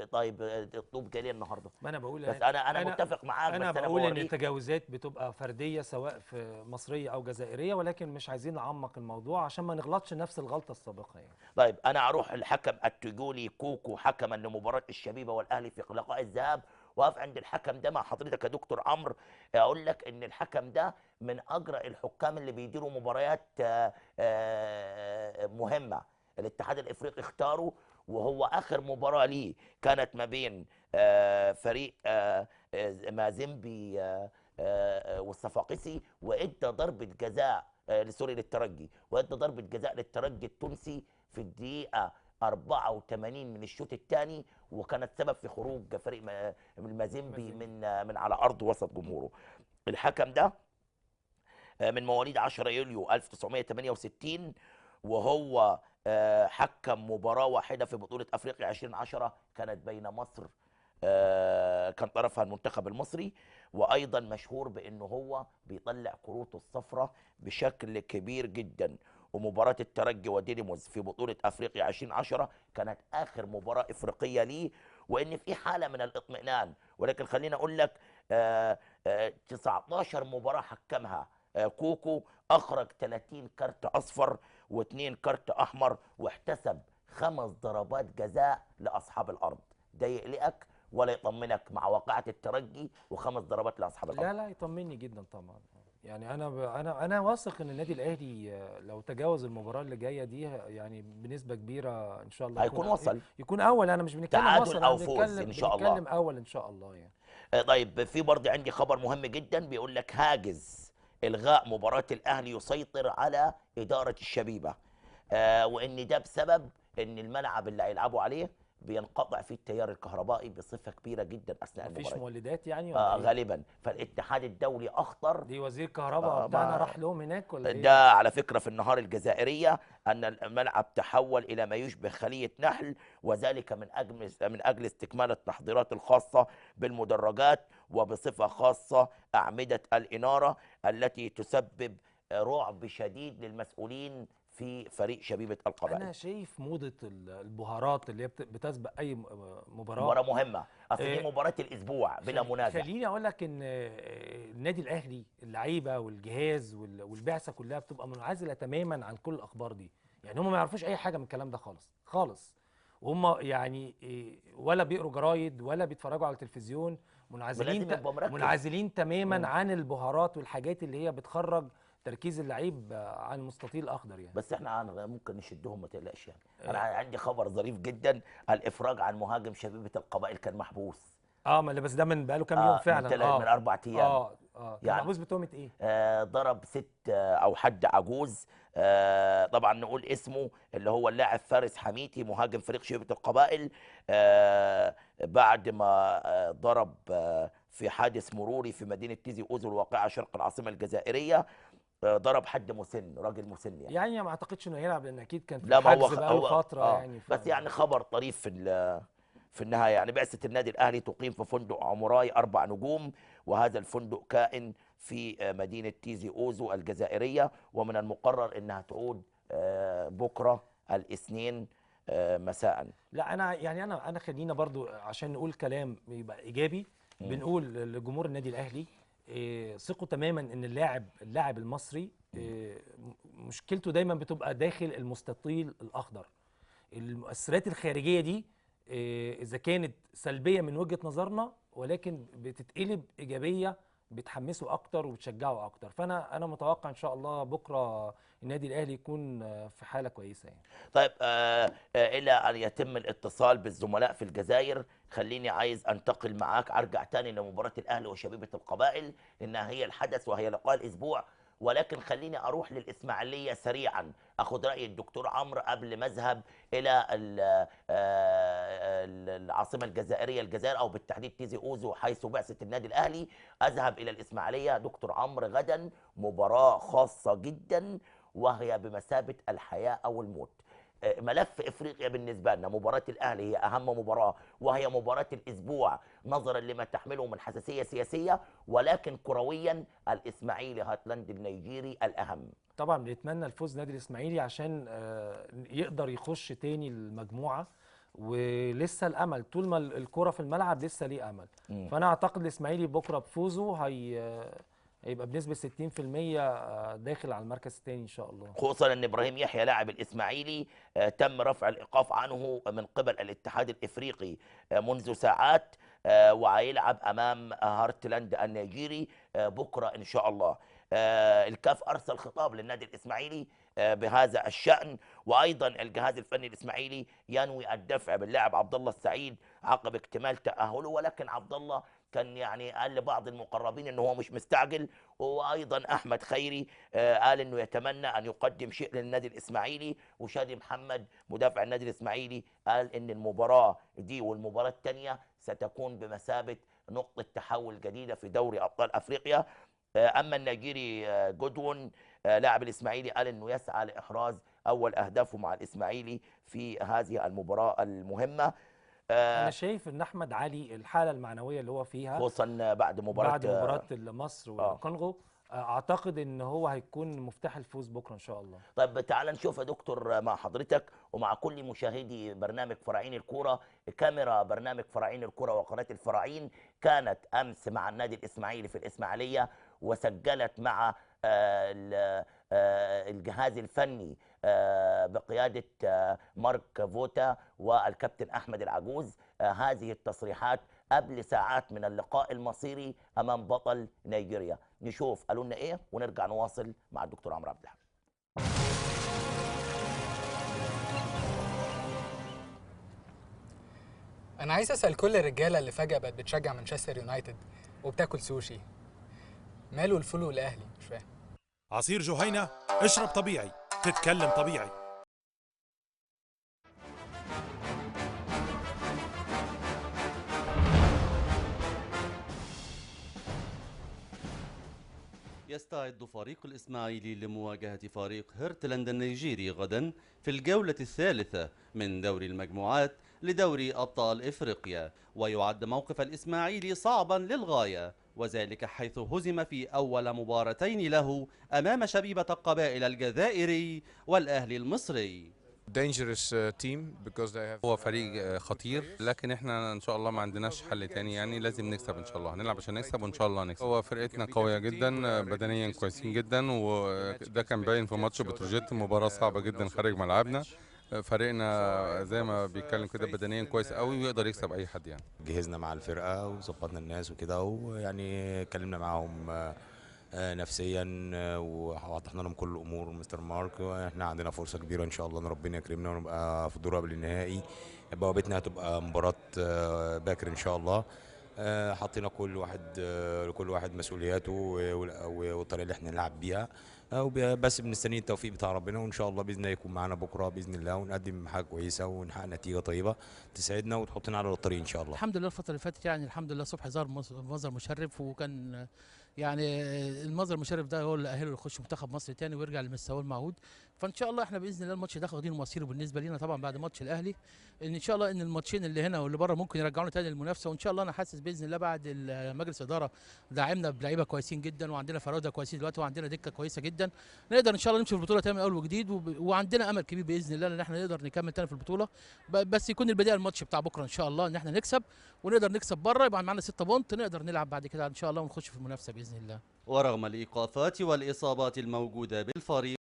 طيب الطوب جاي ليه النهارده؟ ما انا بقول بس يعني انا متفق معاك، انا بس انا بقول ان بوريك. التجاوزات بتبقى فرديه سواء في مصريه او جزائريه، ولكن مش عايزين نعمق الموضوع عشان ما نغلطش نفس الغلطه السابقه يعني. طيب انا اروح الحكم التجولي كوكو حكما لمباراه الشبيبه والاهلي في لقاء الذهاب، واقف عند الحكم ده مع حضرتك يا دكتور عمرو. اقول لك ان الحكم ده من اجرأ الحكام اللي بيديروا مباريات مهمه. الاتحاد الافريقي اختاره، وهو اخر مباراه ليه كانت ما بين فريق مازيمبي والصفاقسي، وادى ضربه جزاء سوري للترجي، وادى ضربه جزاء للترجي التونسي في الدقيقه 84 من الشوط الثاني، وكانت سبب في خروج فريق المازيمبي مازيمبي. من على ارض وسط جمهوره. الحكم ده من مواليد 10 يوليو 1968، وهو حكم مباراة واحدة في بطولة أفريقيا 2010 كانت بين مصر، كان طرفها المنتخب المصري، وأيضا مشهور بأنه هو بيطلع كروته الصفراء بشكل كبير جدا. ومباراة الترجي وديناموس في بطولة أفريقيا 2010 كانت آخر مباراة إفريقية ليه، وإن في حالة من الاطمئنان. ولكن خليني أقول لك 19 مباراة حكمها كوكو، اخرج 30 كارت اصفر واثنين كارت احمر، واحتسب 5 ضربات جزاء لاصحاب الارض. ده يقلقك ولا يطمنك مع واقعة الترجي وخمس ضربات لاصحاب الارض؟ لا يطمني جدا طبعا. يعني انا واثق ان النادي الاهلي لو تجاوز المباراه اللي جايه دي يعني بنسبه كبيره ان شاء الله هيكون وصل يكون اول. انا مش بنتكلم تعادل وصل، انا او فوز ان شاء الله. بنتكلم اول ان شاء الله يعني. طيب في برضه عندي خبر مهم جدا، بيقول لك هاجس الغاء مباراة الاهلي يسيطر على ادارة الشبيبة، وان ده بسبب ان الملعب اللي هيلعبوا عليه بينقطع فيه التيار الكهربائي بصفة كبيرة جدا اثناء مفيش المباراة. مولدات يعني ولا ايه؟ غالبا فالاتحاد الدولي اخطر. دي وزير كهرباء بتاعنا ما راح لهم هناك ولا ايه؟ ده على فكرة في النهار الجزائرية أن الملعب تحول إلى ما يشبه خلية نحل، وذلك من أجل استكمال التحضيرات الخاصة بالمدرجات، وبصفة خاصة أعمدة الإنارة التي تسبب رعب شديد للمسؤولين في فريق شبيبة القبائل. انا شايف موضه البهارات اللي هي بتسبق اي مباراه. مباراة مهمة، أصل دي آه، مباراة الأسبوع بلا منازع. خليني اقول لك ان النادي الاهلي اللعيبه والجهاز والبعثه كلها بتبقى منعزله تماما عن كل الاخبار دي. يعني هم ما يعرفوش اي حاجه من الكلام ده خالص خالص. وهم يعني ولا بيقروا جرايد ولا بيتفرجوا على التلفزيون. ولازم يبقى مركز. منعزلين تماما مم. عن البهارات والحاجات اللي هي بتخرج تركيز اللعيب عن المستطيل الاخضر يعني. بس احنا ممكن نشدهم، ما تقلقش يعني. انا عندي خبر ظريف جدا، الافراج عن مهاجم شبيبه القبائل كان محبوس. اه ما اللي بس ده من بقاله كام يوم فعلا. من 4 ايام. كان يعني محبوس بتهمه ايه؟ ضرب ست او حد عجوز، طبعا نقول اسمه، اللي هو اللاعب فارس حميتي مهاجم فريق شبيبه القبائل. بعد ما ضرب في حادث مروري في مدينه تيزي اوزو الواقعه شرق العاصمه الجزائريه، ضرب حد مسن، راجل مسن يعني. يعني ما اعتقدش انه هيلعب لان اكيد كان في لا ما هو حجز بقاله هو فتره يعني بس يعني خبر طريف في النهايه. يعني بعثه النادي الاهلي تقيم في فندق عمراي 4 نجوم، وهذا الفندق كائن في مدينه تيزي اوزو الجزائريه، ومن المقرر انها تعود بكره الاثنين مساء. لا انا يعني انا خلينا برضو عشان نقول كلام يبقى ايجابي. مم. بنقول لجمهور النادي الاهلي ثقوا تماما ان اللاعب المصري مم. مشكلته دايما بتبقى داخل المستطيل الاخضر. المؤثرات الخارجيه دي اذا كانت سلبيه من وجهه نظرنا ولكن بتتقلب ايجابيه، بتحمسه اكتر وبتشجعه اكتر. فانا متوقع ان شاء الله بكره النادي الاهلي يكون في حاله كويسه يعني. طيب إلى أن يتم الاتصال بالزملاء في الجزائر، خليني عايز أنتقل معاك، أرجع تاني لمباراة الأهلي وشبيبة القبائل، إنها هي الحدث وهي لقاء الأسبوع. ولكن خليني أروح للإسماعيلية سريعا، أخذ رأي الدكتور عمرو قبل ما أذهب إلى العاصمة الجزائرية الجزائر، أو بالتحديد تيزي أوزو حيث بعثة النادي الأهلي. أذهب إلى الإسماعيلية دكتور عمرو غدا، مباراة خاصة جدا وهي بمثابة الحياة أو الموت. ملف افريقيا بالنسبه لنا مباراه الاهلي هي اهم مباراه، وهي مباراه الاسبوع نظرا لما تحمله من حساسيه سياسيه، ولكن كرويا الاسماعيلي هاتلاند النيجيري الاهم. طبعا بنتمنى الفوز نادي الاسماعيلي عشان يقدر يخش تاني المجموعه ولسه الامل طول ما الكره في الملعب لسه ليه امل. مم. فانا اعتقد الاسماعيلي بكره بفوزه هيبقى بنسبه 60% داخل على المركز الثاني ان شاء الله. خصوصا ان ابراهيم يحيى لاعب الاسماعيلي تم رفع الايقاف عنه من قبل الاتحاد الافريقي منذ ساعات، وهيلعب امام هارتلاند النيجيري بكره ان شاء الله. الكاف ارسل خطاب للنادي الاسماعيلي بهذا الشان، وايضا الجهاز الفني الاسماعيلي ينوي الدفع باللاعب عبد الله السعيد عقب اكتمال تاهله، ولكن عبد الله كان يعني قال لبعض المقربين انه هو مش مستعجل، وايضا احمد خيري قال انه يتمنى ان يقدم شيء للنادي الاسماعيلي، وشادي محمد مدافع النادي الاسماعيلي قال ان المباراه دي والمباراه الثانيه ستكون بمثابه نقطه تحول جديده في دوري ابطال افريقيا. اما النيجيري جودوين لاعب الاسماعيلي قال انه يسعى لاحراز اول اهدافه مع الاسماعيلي في هذه المباراه المهمه. انا شايف ان احمد علي الحاله المعنويه اللي هو فيها خصوصا بعد مباراه بعد مباراه مصر آه. والكونغو، اعتقد ان هو هيكون مفتاح الفوز بكره ان شاء الله. طيب تعال نشوف يا دكتور مع حضرتك ومع كل مشاهدي برنامج فراعين الكوره. كاميرا برنامج فراعين الكوره وقناه الفراعين كانت امس مع النادي الاسماعيلي في الاسماعيليه، وسجلت مع الجهاز الفني بقياده مارك فوتا والكابتن احمد العجوز هذه التصريحات قبل ساعات من اللقاء المصيري امام بطل نيجيريا. نشوف قالوا لنا ايه ونرجع نواصل مع الدكتور عمرو عبد الحميد. انا عايز اسال كل الرجاله اللي فجاه بقت بتشجع مانشستر يونايتد وبتاكل سوشي، ماله الفول والاهلي؟ مش فاهم. عصير جهينة، اشرب طبيعي، تتكلم طبيعي. يستعد فريق الإسماعيلي لمواجهة فريق هيرتلاند النيجيري غدا في الجولة الثالثة من دوري المجموعات لدوري أبطال إفريقيا، ويعد موقف الإسماعيلي صعبا للغاية، وذلك حيث هزم في أول مباراتين له أمام شبيبة القبائل الجزائري والأهلي المصري. هو فريق خطير، لكن احنا ان شاء الله ما عندناش حل تاني، يعني لازم نكسب ان شاء الله، هنلعب عشان نكسب وان شاء الله نكسب. هو فرقتنا قوية جدا، بدنيا كويسين جدا، وده كان باين في ماتش بتروجيت، مباراة صعبة جدا خارج ملعبنا. فريقنا زي ما بيتكلم كده بدنيا كويس قوي ويقدر يكسب اي حد يعني. جهزنا مع الفرقة وظبطنا الناس وكده، ويعني اتكلمنا معاهم نفسيا ووضحنا لهم كل الامور مستر مارك، واحنا عندنا فرصه كبيره ان شاء الله ان ربنا يكرمنا ونبقى في الدور قبل النهائي. بوابتنا هتبقى مباراه باكر ان شاء الله. حطينا كل واحد مسؤولياته والطريقه اللي احنا نلعب بيها، بس بنستني التوفيق بتاع ربنا، وان شاء الله باذن الله يكون معانا بكره باذن الله، ونقدم حاجه كويسه ونحقق نتيجه طيبه تسعدنا وتحطنا على الطريق ان شاء الله. الحمد لله الفتره اللي فاتت يعني الحمد لله صبحي ظهر منظر مشرف، وكان يعني المنظر المشرف ده هو اللي اهله يخش منتخب مصر تاني ويرجع لمستواه المعهود. فان شاء الله احنا باذن الله الماتش ده واخدين مصيره بالنسبه لينا طبعا بعد ماتش الاهلي، ان شاء الله ان الماتشين اللي هنا واللي بره ممكن يرجعونا تاني للمنافسه، وان شاء الله انا حاسس باذن الله بعد مجلس اداره داعمنا بلعيبه كويسين جدا، وعندنا فراوده كويسين دلوقتي، وعندنا دكه كويسه جدا، نقدر ان شاء الله نمشي في البطوله تاني من اول وجديد، وعندنا امل كبير باذن الله ان احنا نقدر نكمل تاني في البطوله، بس يكون البدايه الماتش بتاع بكره ان شاء الله ان احنا نكسب ونقدر نكسب بره، يبقى معانا 6 بونت نقدر نلعب بعد كده ان شاء الله ونخش في المنافسه باذن الله. ورغم الإيقافات والإصابات الموجودة بالفريق،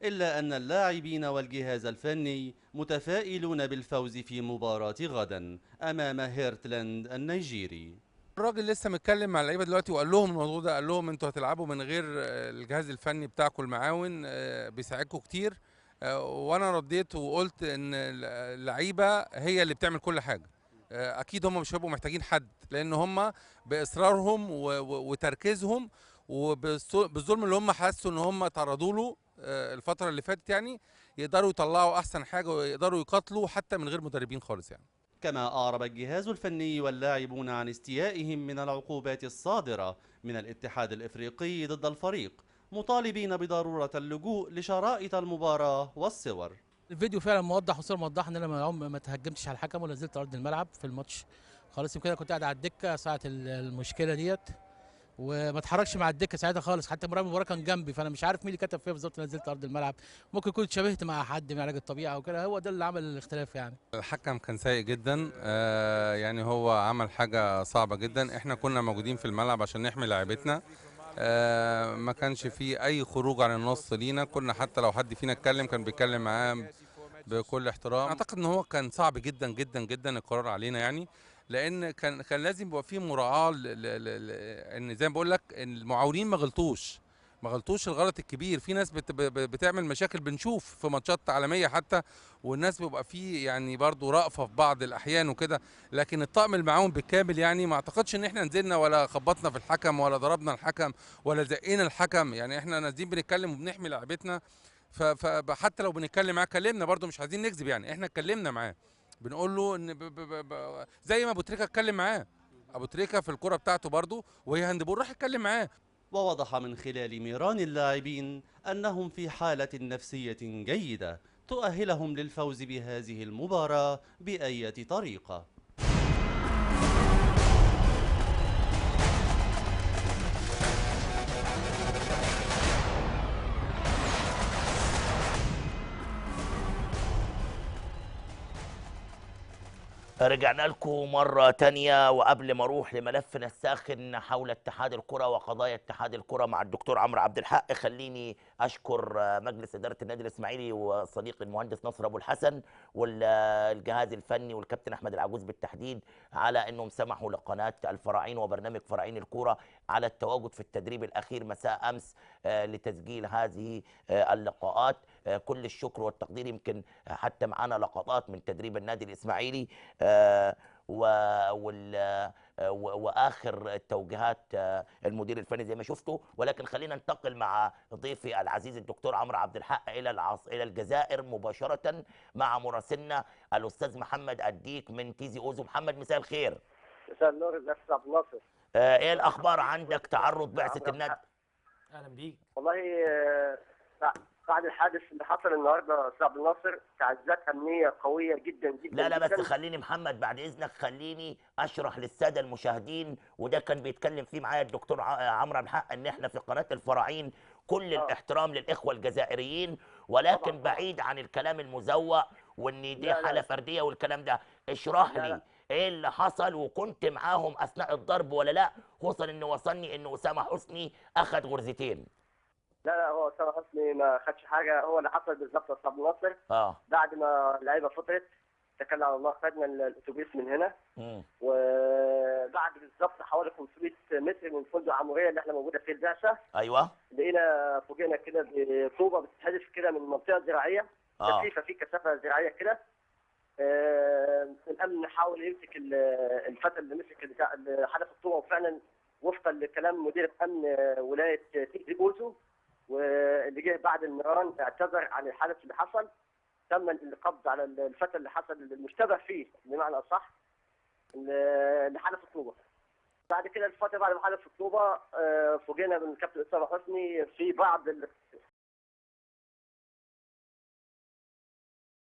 إلا أن اللاعبين والجهاز الفني متفائلون بالفوز في مباراة غدا أمام هيرتلاند النيجيري. الراجل لسه متكلم مع اللعيبه دلوقتي وقال لهم الموضوع ده، قال لهم انتوا هتلعبوا من غير الجهاز الفني بتاعكم المعاون بيساعدكم كتير، وانا رديت وقلت ان اللعيبه هي اللي بتعمل كل حاجه، اكيد هم مش هيبقوا محتاجين حد، لان هم باصرارهم وتركيزهم وبالظلم اللي هم حسوا ان هم تعرضوا له الفتره اللي فاتت يعني يقدروا يطلعوا احسن حاجه ويقدروا يقاتلوا حتى من غير مدربين خالص يعني. كما أعرب الجهاز الفني واللاعبون عن استيائهم من العقوبات الصادرة من الاتحاد الإفريقي ضد الفريق، مطالبين بضرورة اللجوء لشرائط المباراة والصور. الفيديو فعلا موضح والصور موضحه ان انا ما تهجمتش على الحكم ولا نزلت ارض الملعب في الماتش خالص، يمكن انا كنت قاعد على الدكه ساعه المشكله ديت، وما اتحركش مع الدكه ساعتها خالص، حتى مراقب المباراه كان جنبي، فانا مش عارف مين اللي كتب فيها بالظبط نزلت ارض الملعب. ممكن كنت شبهت مع حد من علاج الطبيعه او كده، هو ده اللي عمل الاختلاف يعني. الحكم كان سيء جدا، يعني هو عمل حاجة صعبة جدا. احنا كنا موجودين في الملعب عشان نحمي لاعبتنا، ما كانش فيه اي خروج عن النص لينا. كنا حتى لو حد فينا اتكلم كان بيتكلم معاه بكل احترام. اعتقد ان هو كان صعب جدا جدا جدا القرار علينا، يعني لان كان لازم يبقى فيه مراعاة ان زي ما بقول لك ان المعاونين ما غلطوش الغلط الكبير. في ناس بتعمل مشاكل، بنشوف في ماتشات عالميه حتى، والناس بيبقى فيه يعني برضو رأفة في بعض الاحيان وكده. لكن الطاقم المعاون بالكامل يعني ما اعتقدش ان احنا نزلنا ولا خبطنا في الحكم ولا ضربنا الحكم ولا زقينا الحكم. يعني احنا نازلين بنتكلم وبنحمي لعبتنا، فحتى لو بنتكلم معاه كلمنا برضو، مش عايزين نكذب يعني، احنا اتكلمنا معاه بنقول له ان زي ما ابو تريكه اتكلم معاه. ابو تريكه في الكرة بتاعته برضو وهي هاندبول راح اتكلم معاه. ووضح من خلال ميران اللاعبين أنهم في حالة نفسية جيدة تؤهلهم للفوز بهذه المباراة بأية طريقة. رجعنا لكم مرة تانية، وقبل ما اروح لملفنا الساخن حول اتحاد الكرة وقضايا اتحاد الكرة مع الدكتور عمرو عبد الحق، خليني اشكر مجلس إدارة النادي الإسماعيلي وصديقي المهندس نصر ابو الحسن والجهاز الفني والكابتن احمد العجوز بالتحديد على انهم سمحوا لقناة الفراعين وبرنامج فراعين الكرة على التواجد في التدريب الاخير مساء امس لتسجيل هذه اللقاءات. كل الشكر والتقدير. يمكن حتى معانا لقطات من تدريب النادي الإسماعيلي واخر التوجيهات المدير الفني زي ما شفتوا. ولكن خلينا ننتقل مع ضيفي العزيز الدكتور عمرو عبد الحق الى الجزائر مباشره مع مراسلنا الاستاذ محمد الديك من تيزي اوزو. محمد مساء الخير. مساء النور الاستاذ عبد الناصر. ايه الاخبار عندك؟ تعرض بعثه النادي. اهلا بيك. والله بعد الحادث اللي حصل النهارده استاذ عبد الناصر تعزيات امنيه قويه جدا جدا. لا بس خليني محمد بعد اذنك خليني اشرح للساده المشاهدين، وده كان بيتكلم فيه معايا الدكتور عمرو عبد الحق، ان احنا في قناه الفراعين كل الاحترام للاخوه الجزائريين، ولكن طبعا بعيد عن الكلام المزوق وان دي حاله فرديه والكلام ده. اشرح لي ايه اللي حصل، وكنت معاهم اثناء الضرب ولا لا؟ خصوصا ان وصلني ان اسامه حسني اخذ غرزتين. لا هو اسامه حسني ما خدش حاجه. هو اللي حصل بالظبط يا استاذ عبد الناصر بعد ما اللعيبه فطرت اتكلنا على الله خدنا الاتوبيس من هنا، وبعد بالظبط حوالي 500 متر من فندق عموريه اللي احنا موجوده فيه البعثه. ايوه. لقينا فوجئنا كده بطوبه بتتحدف كده من منطقه زراعيه كثيفه، في كثافه زراعيه كده. الامن حاول يمسك الفتى اللي مسك اللي حدف الطوبه، وفعلا وفقا لكلام مدير امن ولايه تيزي اوزو واللي جه بعد النيران اعتذر عن الحدث اللي حصل. تم القبض على الفتى اللي حصل المشتبه فيه بمعنى اصح اللي حدف الطوبه. بعد كده الفتى بعد ما حدف الطوبه فوجئنا من الكابتن اسامه حسني في بعض